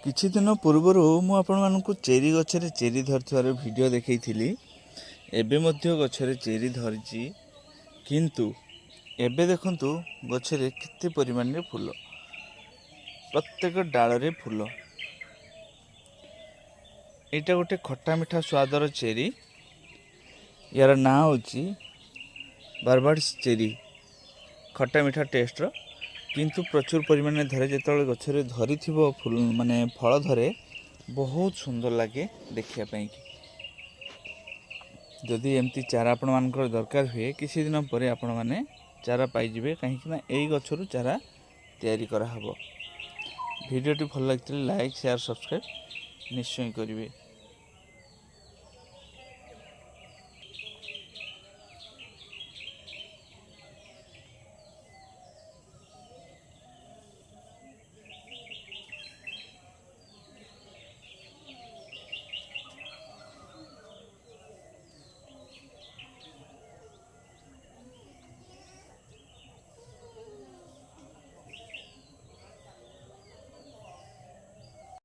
କିଛି ଦିନ ପୂର୍ବରୁ ମୁଁ ଆପଣମାନଙ୍କୁ ଚେରି ଗଛରେ ଚେରି ଧରିଥିବାର ଭିଡ଼ିଓ ଦେଖାଇଥିଲି। ଏବେ ମଧ୍ୟ ଗଛରେ ଚେରି ଧରିଛି, କିନ୍ତୁ ଏବେ ଦେଖନ୍ତୁ ଗଛରେ କେତେ ପରିମାଣରେ ଫୁଲ, ପ୍ରତ୍ୟେକ ଡାଳରେ ଫୁଲ। ଏଇଟା ଗୋଟେ ଖଟା ମିଠା ସ୍ୱାଦର ଚେରି। ୟାର ନାଁ ହେଉଛି ବାରବାଡିସ୍ ଚେରି। ଖଟା ମିଠା ଟେଷ୍ଟର, କିନ୍ତୁ ପ୍ରଚୁର ପରିମାଣରେ ଧରେ। ଯେତେବେଳେ ଗଛରେ ଧରିଥିବ ଫୁଲ ମାନେ ଫଳ ଧରେ, ବହୁତ ସୁନ୍ଦର ଲାଗେ ଦେଖିବା ପାଇଁ। ଯଦି ଏମିତି ଚାରା ଆପଣମାନଙ୍କର ଦରକାର ହୁଏ, କିଛି ଦିନ ପରେ ଆପଣମାନେ ଚାରା ପାଇଯିବେ, କାହିଁକିନା ଏଇ ଗଛରୁ ଚାରା ତିଆରି କରାହେବ। ଭିଡ଼ିଓଟି ଭଲ ଲାଗିଥିଲେ ଲାଇକ୍, ସେୟାର, ସବସ୍କ୍ରାଇବ୍ ନିଶ୍ଚୟ କରିବେ।